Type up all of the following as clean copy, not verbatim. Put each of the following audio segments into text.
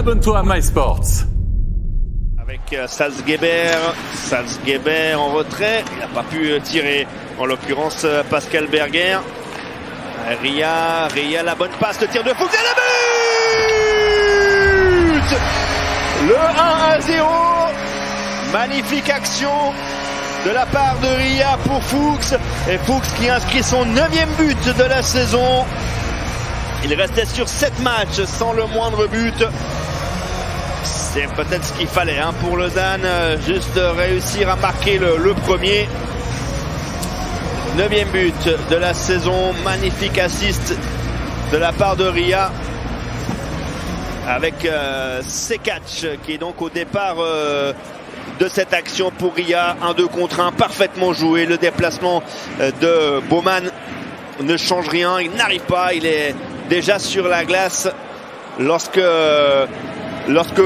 abonne-toi à MySports. Avec Salzgeber en retrait, il n'a pas pu tirer, en l'occurrence Pascal Berger. Ria, la bonne passe, le tir de Fuchs et le but! Le 1-0, magnifique action de la part de Ria pour Fuchs, et Fuchs qui inscrit son 9e but de la saison. Il restait sur 7 matchs sans le moindre but. C'est peut-être ce qu'il fallait pour Lausanne, juste réussir à marquer le premier. 9e but de la saison, magnifique assist de la part de Ria. Avec Sekac qui est donc au départ de cette action pour Ria. 1-2 contre 1, parfaitement joué. Le déplacement de Baumann ne change rien, il n'arrive pas, il est déjà sur la glace lorsque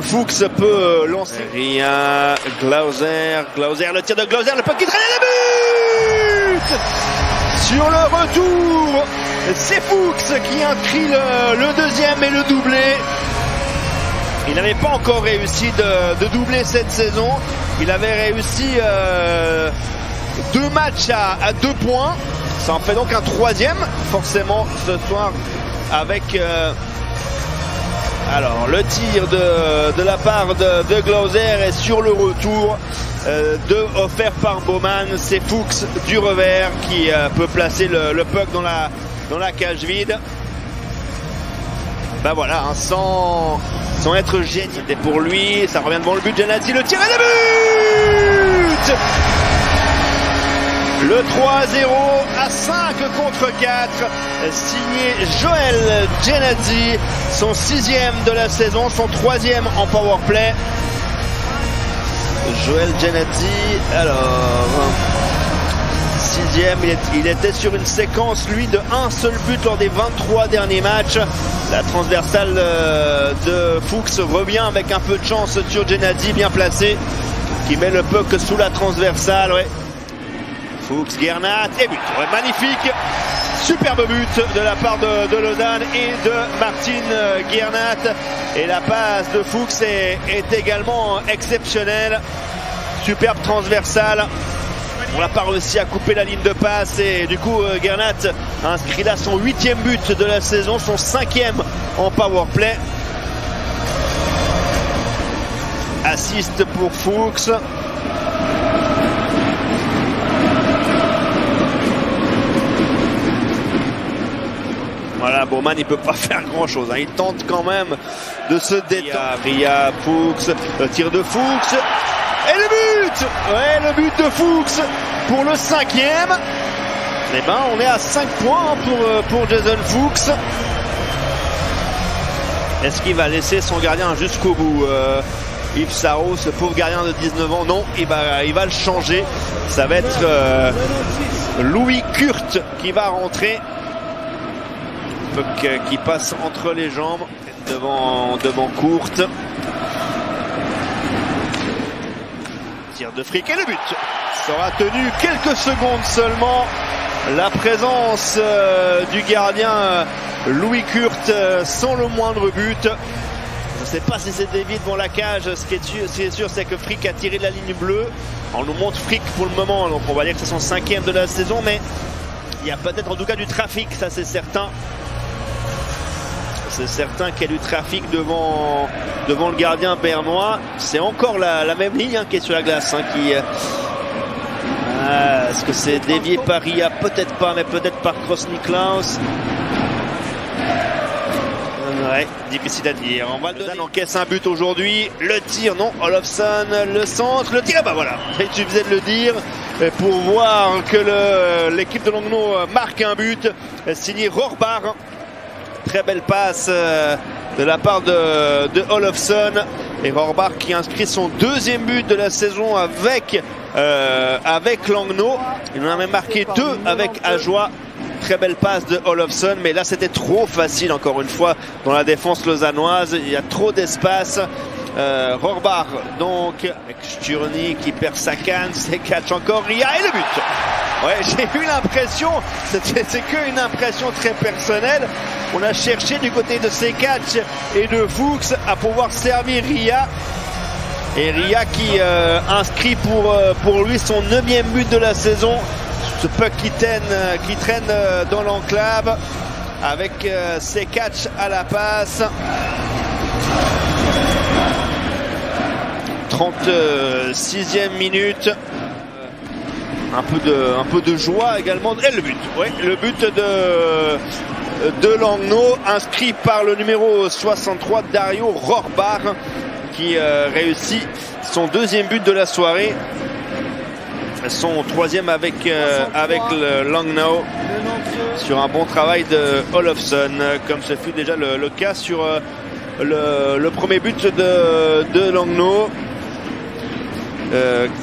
Fuchs peut lancer. Ria, Glauser, le tir de Glauser, le puck qui traîne, le but! Sur le retour, c'est Fuchs qui inscrit le deuxième et le doublé. Il n'avait pas encore réussi de doubler cette saison. Il avait réussi 2 matchs à 2 points. Ça en fait donc un 3e, forcément, ce soir, avec alors le tir de la part de Glauser est sur le retour offert par Baumann. C'est Fuchs du revers qui peut placer le puck dans la cage vide. Ben voilà, sans être génial. C'était pour lui, ça revient devant le but. Genadzi, le tir et le but! Le 3-0 à 5 contre 4, signé Joël Genadzi, son 6e de la saison, son 3e en powerplay. Joël Genadzi, alors 6e, il était sur une séquence, lui, de un seul but lors des 23 derniers matchs. La transversale de Fuchs revient avec un peu de chance sur Genadzi, bien placé, qui met le puck sous la transversale, ouais. Fuchs, Gernat et but. Ouais, magnifique, superbe but de la part de Lausanne et de Martin Gernat. Et la passe de Fuchs est également exceptionnelle. Superbe transversale. On n'a pas réussi à couper la ligne de passe et du coup Gernat a inscrit là son 8e but de la saison, son 5e en powerplay. Assist pour Fuchs. Voilà, Baumann il peut pas faire grand chose, il tente quand même de se détendre. Ria, Fuchs, le tir de Fuchs et le but! Ouais, le but de Fuchs pour le 5e. Eh ben on est à 5 points pour Jason Fuchs. Est-ce qu'il va laisser son gardien jusqu'au bout? Yves Sarro, ce pauvre gardien de 19 ans, non, il va le changer. Ça va être Louis Kurt qui va rentrer. Qui passe entre les jambes devant Courte. Tir de Frick et le but sera tenu quelques secondes seulement. La présence du gardien Louis Kurt sans le moindre but. Je ne sais pas si c'est dévié devant la cage. Ce qui est sûr, c'est que Frick a tiré de la ligne bleue. On nous montre Frick pour le moment, donc on va dire que c'est son 5e de la saison, mais il y a peut-être en tout cas du trafic, ça c'est certain. C'est certain qu'il y a du trafic devant le gardien bernois. C'est encore la même ligne qui est sur la glace. Est-ce que c'est dévié par Ria? Peut-être pas, mais peut-être par Cross-Niklaus. Ouais, difficile à dire. On va le donner. Encaisse un but aujourd'hui. Le tir, non. Olofsson, le centre, le tir. Bah voilà, il suffisait de le dire pour voir que l'équipe de Langnau marque un but. Signé Rohrbar. Très belle passe de la part de Olofsson. Et Rohrbar qui inscrit son 2e but de la saison avec Langnau. Il en a même marqué 2 avec Ajoie. Très belle passe de Olofsson, mais là c'était trop facile encore une fois dans la défense lausannoise. Il y a trop d'espace. Rohrbach donc, Sturny qui perd sa canne, c'est catch encore, Ria et le but. Ouais, j'ai eu l'impression, c'est qu'une impression très personnelle, on a cherché du côté de Sekac et de Fuchs à pouvoir servir Ria. Et Ria qui inscrit pour lui son 9e but de la saison. Ce puck qui traîne dans l'enclave avec Sekac à la passe. 36e minute. Un peu de joie également. Et le but. Ouais, le but de Langnau, inscrit par le numéro 63 Dario Rohrbach, qui réussit son 2e but de la soirée. Son 3e avec le Langnau, sur un bon travail de Olofsson, comme ce fut déjà le cas sur le premier but de Langnau.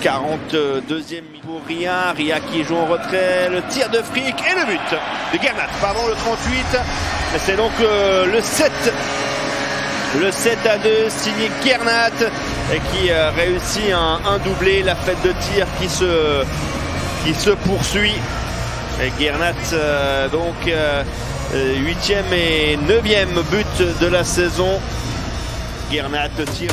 42e pour Ria qui joue en retrait, le tir de Frick et le but de Gernat, pardon, le 38. C'est donc le 7-2 signé Gernat, et qui réussit un doublé, la fête de tir qui se poursuit. Et Gernat donc 8e et 9e but de la saison. Gernat tire.